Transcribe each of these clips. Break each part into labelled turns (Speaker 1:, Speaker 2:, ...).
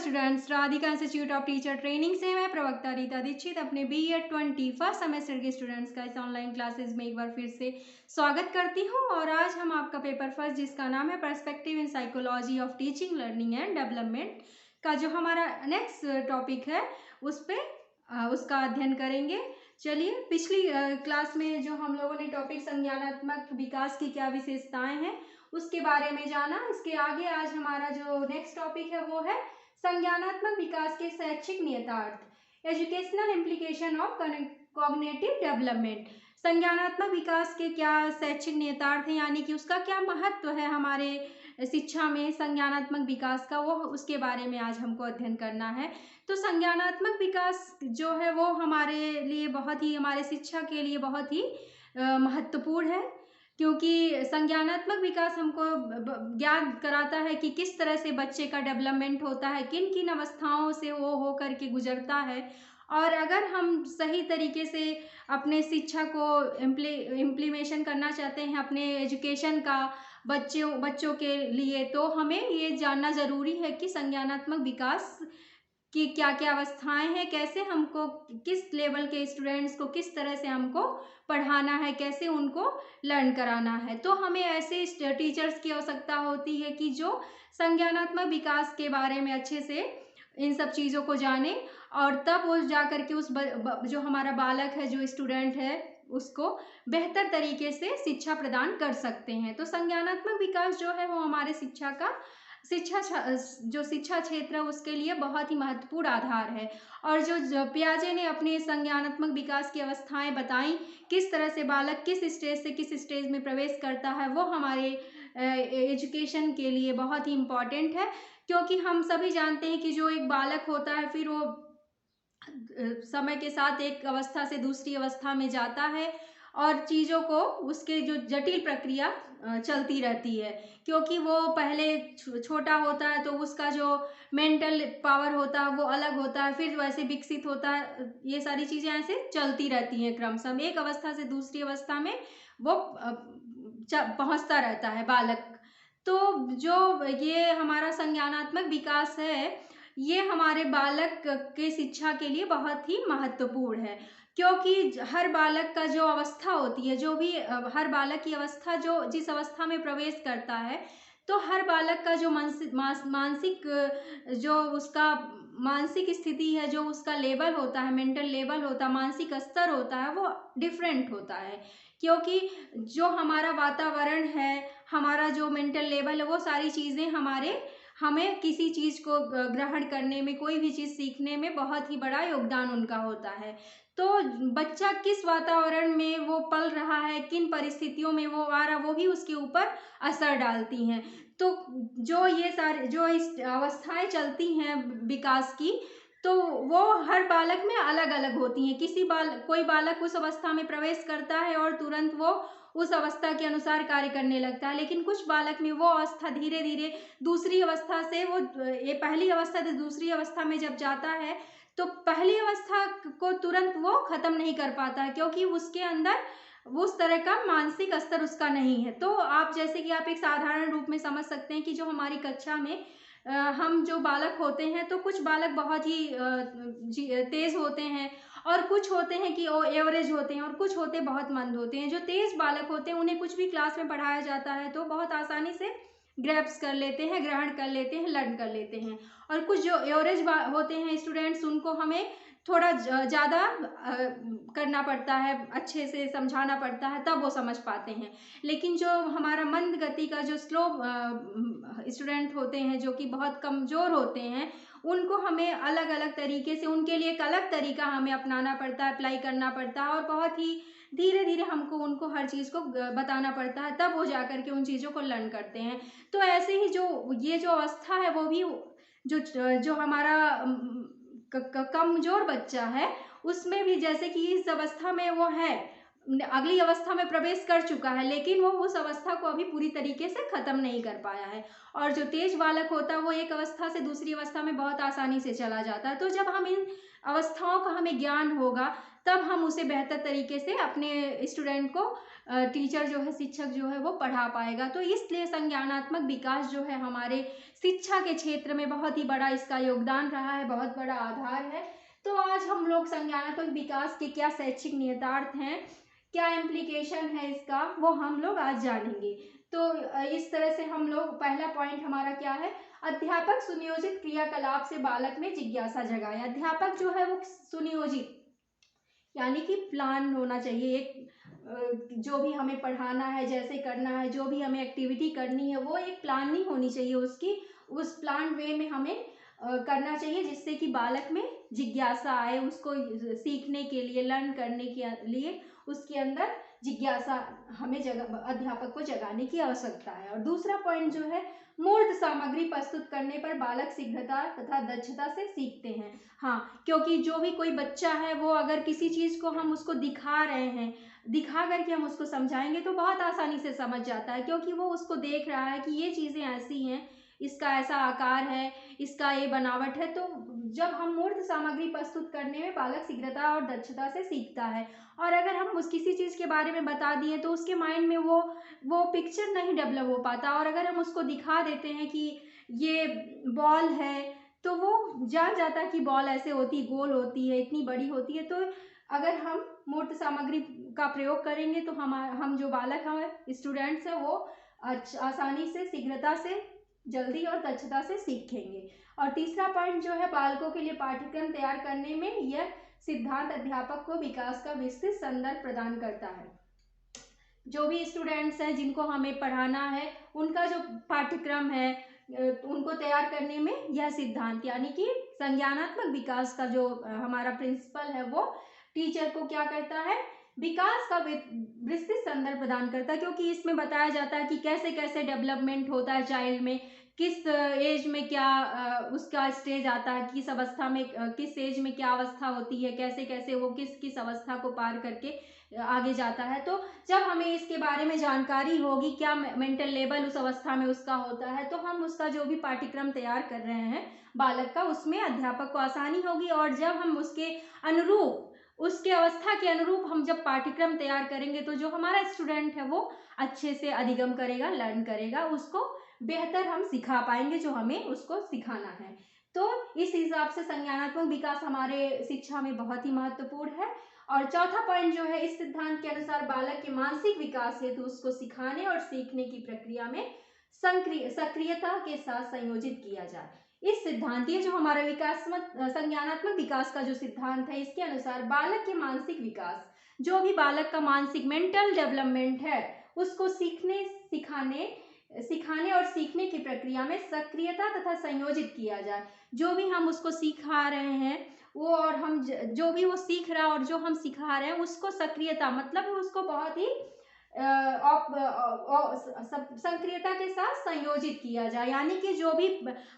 Speaker 1: Students, Radhika institute of teacher training से मैं प्रवक्ता रीता दीक्षित अपने BEd 20 फर्स्ट सेमेस्टर के स्टूडेंट्स का इस ऑनलाइन क्लासेस में एक बार फिर से स्वागत करती हूं। और आज हम आपका पेपर फर्स्ट, जिसका नाम है perspective in psychology of teaching learning and development, का जो हमारा नेक्स्ट टॉपिक है उस पर उसका अध्ययन करेंगे। चलिए, पिछली क्लास में जो हम लोगों ने टॉपिक संज्ञानात्मक विकास की क्या विशेषताएं हैं उसके बारे में जाना। इसके आगे आज हमारा जो नेक्स्ट टॉपिक है वो है संज्ञानात्मक विकास के शैक्षिक नियतार्थ, educational implication of cognitive development. संज्ञानात्मक विकास के क्या शैक्षिक नियतार्थ हैं, यानी कि उसका क्या महत्व है हमारे शिक्षा में संज्ञानात्मक विकास का, वो उसके बारे में आज हमको अध्ययन करना है। तो संज्ञानात्मक विकास जो है वो हमारे लिए बहुत ही, हमारे शिक्षा के लिए बहुत ही महत्वपूर्ण है, क्योंकि संज्ञानात्मक विकास हमको ज्ञान कराता है कि किस तरह से बच्चे का डेवलपमेंट होता है, किन किन अवस्थाओं से वो हो करके गुजरता है। और अगर हम सही तरीके से अपने शिक्षा को इम्प्लीमेशन करना चाहते हैं अपने एजुकेशन का बच्चों के लिए, तो हमें ये जानना ज़रूरी है कि संज्ञानात्मक विकास कि क्या क्या अवस्थाएं हैं, कैसे हमको किस लेवल के स्टूडेंट्स को किस तरह से हमको पढ़ाना है, कैसे उनको लर्न कराना है। तो हमें ऐसे टीचर्स की आवश्यकता होती है कि जो संज्ञानात्मक विकास के बारे में अच्छे से इन सब चीज़ों को जाने, और तब वो जा कर के उस जो हमारा बालक है, जो स्टूडेंट है, उसको बेहतर तरीके से शिक्षा प्रदान कर सकते हैं। तो संज्ञानात्मक विकास जो है वो हमारे जो शिक्षा क्षेत्र है उसके लिए बहुत ही महत्वपूर्ण आधार है। और जो पियाजे ने अपने संज्ञानात्मक विकास की अवस्थाएं बताई, किस तरह से बालक किस स्टेज से किस स्टेज में प्रवेश करता है, वो हमारे एजुकेशन के लिए बहुत ही इम्पॉर्टेंट है। क्योंकि हम सभी जानते हैं कि जो एक बालक होता है फिर वो समय के साथ एक अवस्था से दूसरी अवस्था में जाता है, और चीज़ों को उसके जो जटिल प्रक्रिया चलती रहती है, क्योंकि वो पहले छोटा होता है तो उसका जो मेंटल पावर होता है वो अलग होता है, फिर वैसे विकसित होता है। ये सारी चीज़ें ऐसे चलती रहती हैं क्रमशः, एक अवस्था से दूसरी अवस्था में वो पहुंचता रहता है बालक। तो जो ये हमारा संज्ञानात्मक विकास है, ये हमारे बालक के शिक्षा के लिए बहुत ही महत्वपूर्ण है, क्योंकि हर बालक का जो अवस्था होती है, जो भी हर बालक की अवस्था जो जिस अवस्था में प्रवेश करता है, तो हर बालक का जो मानसिक जो उसका मानसिक स्थिति है, जो उसका लेवल होता है, मेंटल लेवल होता है, मानसिक स्तर होता है, वो डिफरेंट होता है। क्योंकि जो हमारा वातावरण है, हमारा जो मेंटल लेवल है, वो सारी चीज़ें हमें किसी चीज़ को ग्रहण करने में, कोई भी चीज़ सीखने में बहुत ही बड़ा योगदान उनका होता है। तो बच्चा किस वातावरण में वो पल रहा है, किन परिस्थितियों में वो आ रहा, वो भी उसके ऊपर असर डालती हैं। तो जो ये सारे जो इस अवस्थाएं चलती हैं विकास की, तो वो हर बालक में अलग अलग होती हैं। कोई बालक उस अवस्था में प्रवेश करता है और तुरंत वो उस अवस्था के अनुसार कार्य करने लगता है, लेकिन कुछ बालक में वो अवस्था धीरे धीरे दूसरी अवस्था से ये पहली अवस्था से दूसरी अवस्था में जब जाता है, तो पहली अवस्था को तुरंत वो खत्म नहीं कर पाता है, क्योंकि उसके अंदर उस तरह का मानसिक स्तर उसका नहीं है। तो आप जैसे कि आप एक साधारण रूप में समझ सकते हैं कि जो हमारी कक्षा में हम जो बालक होते हैं, तो कुछ बालक बहुत ही तेज होते हैं, और कुछ होते हैं कि एवरेज होते हैं, और कुछ होते बहुत मंद होते हैं। जो तेज बालक होते हैं उन्हें कुछ भी क्लास में पढ़ाया जाता है तो बहुत आसानी से ग्रैप्स कर लेते हैं, ग्रहण कर लेते हैं, लर्न कर लेते हैं। और कुछ जो एवरेज होते हैं स्टूडेंट्स, उनको हमें थोड़ा ज़्यादा करना पड़ता है, अच्छे से समझाना पड़ता है, तब वो समझ पाते हैं। लेकिन जो हमारा मंद गति का जो स्लो स्टूडेंट होते हैं, जो कि बहुत कमज़ोर होते हैं, उनको हमें अलग अलग तरीके से, उनके लिए एक अलग तरीका हमें अपनाना पड़ता है, अप्लाई करना पड़ता है, और बहुत ही धीरे धीरे हमको उनको हर चीज़ को बताना पड़ता है, तब वो जा कर के उन चीज़ों को लर्न करते हैं। तो ऐसे ही ये जो अवस्था है, वो भी जो हमारा कमजोर बच्चा है, उसमें भी जैसे कि इस अवस्था में वो है, अगली अवस्था में प्रवेश कर चुका है, लेकिन वो उस अवस्था को अभी पूरी तरीके से खत्म नहीं कर पाया है। और जो तेज बालक होता है वो एक अवस्था से दूसरी अवस्था में बहुत आसानी से चला जाता है। तो जब हम इन अवस्थाओं का हमें ज्ञान होगा, तब हम उसे बेहतर तरीके से अपने स्टूडेंट को टीचर जो है, शिक्षक जो है वो पढ़ा पाएगा। तो इसलिए संज्ञानात्मक विकास जो है हमारे शिक्षा के क्षेत्र में बहुत ही बड़ा इसका योगदान रहा है, बहुत बड़ा आधार है। तो आज हम लोग संज्ञानात्मक विकास के क्या शैक्षिक निहितार्थ हैं, क्या इम्प्लीकेशन है इसका, वो हम लोग आज जानेंगे। तो इस तरह से हम लोग, पहला पॉइंट हमारा क्या है, अध्यापक सुनियोजित क्रियाकलाप से बालक में जिज्ञासा जगाए। अध्यापक जो है वो सुनियोजित यानी कि प्लान होना चाहिए, एक जो भी हमें पढ़ाना है, जैसे करना है, जो भी हमें एक्टिविटी करनी है, वो एक प्लानिंग होनी चाहिए उसकी, उस प्लान वे में हमें करना चाहिए, जिससे कि बालक में जिज्ञासा आए, उसको सीखने के लिए, लर्न करने के लिए उसके अंदर जिज्ञासा हमें अध्यापक को जगाने की आवश्यकता है। और दूसरा पॉइंट जो है, मूर्त सामग्री प्रस्तुत करने पर बालक शीघ्रता तथा दक्षता से सीखते हैं। हाँ, क्योंकि जो भी कोई बच्चा है वो अगर किसी चीज़ को हम उसको दिखा रहे हैं, दिखा करके हम उसको समझाएंगे तो बहुत आसानी से समझ जाता है, क्योंकि वो उसको देख रहा है कि ये चीज़ें ऐसी हैं, इसका ऐसा आकार है, इसका ये बनावट है। तो जब हम मूर्त सामग्री प्रस्तुत करने में बालक शीघ्रता और दक्षता से सीखता है। और अगर हम उस किसी चीज़ के बारे में बता दिए तो उसके माइंड में वो पिक्चर नहीं डेवलप हो पाता। और अगर हम उसको दिखा देते हैं कि ये बॉल है, तो वो जान जाता है कि बॉल ऐसे होती, गोल होती है, इतनी बड़ी होती है। तो अगर हम मूर्त सामग्री का प्रयोग करेंगे तो हम जो बालक हैं, स्टूडेंट्स हैं, वो आसानी से, शीघ्रता से, जल्दी और दक्षता से सीखेंगे। और तीसरा पॉइंट जो है, बालकों के लिए पाठ्यक्रम तैयार करने में यह सिद्धांत अध्यापक को विकास का विस्तृत संदर्भ प्रदान करता है। जो भी स्टूडेंट्स हैं जिनको हमें पढ़ाना है, उनका जो पाठ्यक्रम है, उनको तैयार करने में यह सिद्धांत यानी कि संज्ञानात्मक विकास का जो हमारा प्रिंसिपल है, वो टीचर को क्या करता है, विकास का विस्तृत संदर्भ प्रदान करता है। क्योंकि इसमें बताया जाता है कि कैसे कैसे डेवलपमेंट होता है चाइल्ड में, किस एज में क्या उसका स्टेज आता है, किस अवस्था में, किस एज में क्या अवस्था होती है, कैसे कैसे वो किस किस अवस्था को पार करके आगे जाता है। तो जब हमें इसके बारे में जानकारी होगी, क्या मेंटल लेवल उस अवस्था में उसका होता है, तो हम उसका जो भी पाठ्यक्रम तैयार कर रहे हैं बालक का, उसमें अध्यापक को आसानी होगी। और जब हम उसके अनुरूप, उसके अवस्था के अनुरूप हम जब पाठ्यक्रम तैयार करेंगे, तो जो हमारा स्टूडेंट है वो अच्छे से अधिगम करेगा, लर्न करेगा, उसको बेहतर हम सिखा पाएंगे जो हमें उसको सिखाना है। तो इस हिसाब से संज्ञानात्मक विकास हमारे शिक्षा में बहुत ही महत्वपूर्ण है। और चौथा पॉइंट जो है, इस सिद्धांत के अनुसार बालक के मानसिक विकास हेतु उसको सिखाने और सीखने की प्रक्रिया में सक्रियता के साथ संयोजित किया जाए। इस सिद्धांत, ये जो हमारा संज्ञानात्मक विकास का जो सिद्धांत है, इसके अनुसार बालक के मानसिक विकास, जो भी बालक का मानसिक मेंटल डेवलपमेंट है, उसको सिखाने और सीखने की प्रक्रिया में सक्रियता तथा संयोजित किया जाए। जो भी हम उसको सिखा रहे हैं वो, और हम जो भी वो सीख रहा है और जो हम सिखा रहे हैं, उसको सक्रियता मतलब उसको बहुत ही सक्रियता के साथ संयोजित किया जाए। यानी कि जो भी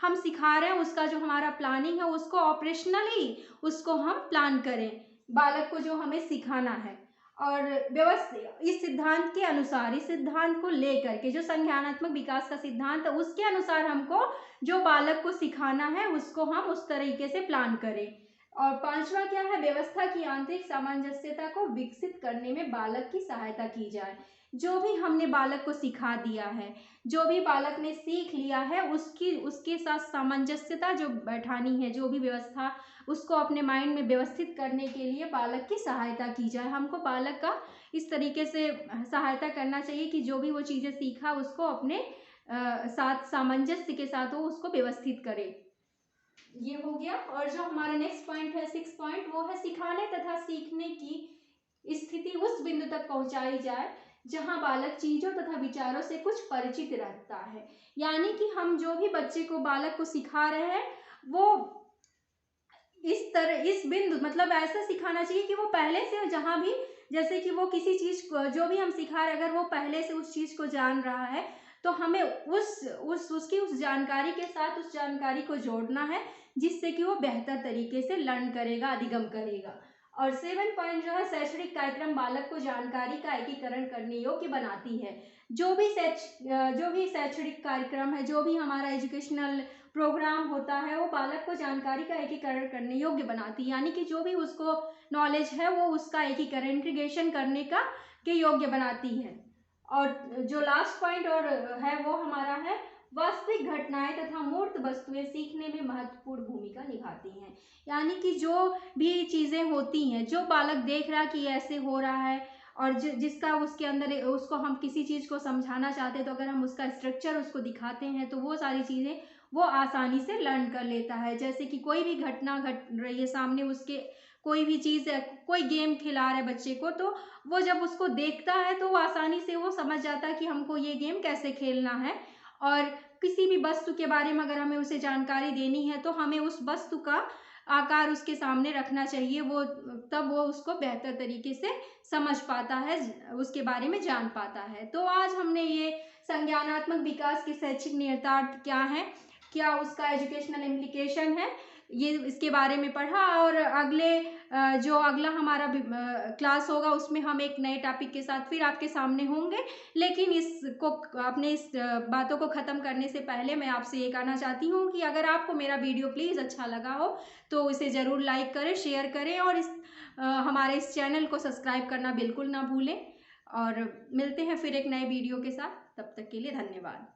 Speaker 1: हम सिखा रहे हैं उसका जो हमारा प्लानिंग है, उसको ऑपरेशनली उसको हम प्लान करें, बालक को जो हमें सिखाना है। और व्यवस्थित इस सिद्धांत के अनुसार, इस सिद्धांत को लेकर के जो संज्ञानात्मक विकास का सिद्धांत है, उसके अनुसार हमको जो बालक को सिखाना है उसको हम उस तरीके से प्लान करें। और पांचवा क्या है, व्यवस्था की आंतरिक सामंजस्यता को विकसित करने में बालक की सहायता की जाए। जो भी हमने बालक को सिखा दिया है, जो भी बालक ने सीख लिया है, उसके साथ सामंजस्यता जो बैठानी है, जो भी व्यवस्था, उसको अपने माइंड में व्यवस्थित करने के लिए बालक की सहायता की जाए। हमको बालक का इस तरीके से सहायता करना चाहिए कि जो भी वो चीज़ें सीखा उसको अपने साथ सामंजस्य के साथ वो उसको व्यवस्थित करे। ये हो गया। और जो हमारा नेक्स्ट पॉइंट है, 6 पॉइंट, वो है सिखाने तथा सीखने की स्थिति उस बिंदु तक पहुंचाई जाए जहां बालक चीजों तथा विचारों से कुछ परिचित रहता है। यानी कि हम जो भी बच्चे को, बालक को सिखा रहे हैं, वो इस बिंदु मतलब ऐसा सिखाना चाहिए कि वो पहले से जहां भी, जैसे कि वो किसी चीज को जो भी हम सिखा रहे हैं, अगर वो पहले से उस चीज को जान रहा है, तो हमें उसकी उस जानकारी के साथ उस जानकारी को जोड़ना है, जिससे कि वो बेहतर तरीके से लर्न करेगा, अधिगम करेगा। और 7 पॉइंट जो है, शैक्षणिक कार्यक्रम बालक को जानकारी का एकीकरण करने योग्य बनाती है। जो भी शैक्षणिक कार्यक्रम है, जो भी हमारा एजुकेशनल प्रोग्राम होता है, वो बालक को जानकारी का एकीकरण करने योग्य बनाती है। यानी कि जो भी उसको नॉलेज है, वो उसका एकीकरण, इंटीग्रेशन करने का के योग्य बनाती है। और जो लास्ट पॉइंट और है वो हमारा है, वास्तविक घटनाएं तथा मूर्त वस्तुएं सीखने में महत्वपूर्ण भूमिका निभाती हैं। यानी कि जो भी चीज़ें होती हैं, जो बालक देख रहा कि ऐसे हो रहा है और जिसका उसके अंदर उसको हम किसी चीज़ को समझाना चाहते हैं, तो अगर हम उसका स्ट्रक्चर उसको दिखाते हैं तो वो सारी चीज़ें वो आसानी से लर्न कर लेता है। जैसे कि कोई भी घटना घट रही है सामने उसके, कोई भी चीज़ है, कोई गेम खिला रहा है बच्चे को, तो वो जब उसको देखता है तो वो आसानी से वो समझ जाता है कि हमको ये गेम कैसे खेलना है। और किसी भी वस्तु के बारे में अगर हमें उसे जानकारी देनी है तो हमें उस वस्तु का आकार उसके सामने रखना चाहिए, वो तब वो उसको बेहतर तरीके से समझ पाता है, उसके बारे में जान पाता है। तो आज हमने ये संज्ञानात्मक विकास के शैक्षिक निहितार्थ क्या है, क्या उसका एजुकेशनल इम्प्लीकेशन है, ये इसके बारे में पढ़ा। और जो अगला हमारा क्लास होगा उसमें हम एक नए टॉपिक के साथ फिर आपके सामने होंगे। लेकिन इसको अपने इस बातों को ख़त्म करने से पहले मैं आपसे ये कहना चाहती हूँ कि अगर आपको मेरा वीडियो प्लीज़ अच्छा लगा हो तो इसे ज़रूर लाइक करें, शेयर करें और हमारे इस चैनल को सब्सक्राइब करना बिल्कुल ना भूलें। और मिलते हैं फिर एक नए वीडियो के साथ, तब तक के लिए धन्यवाद।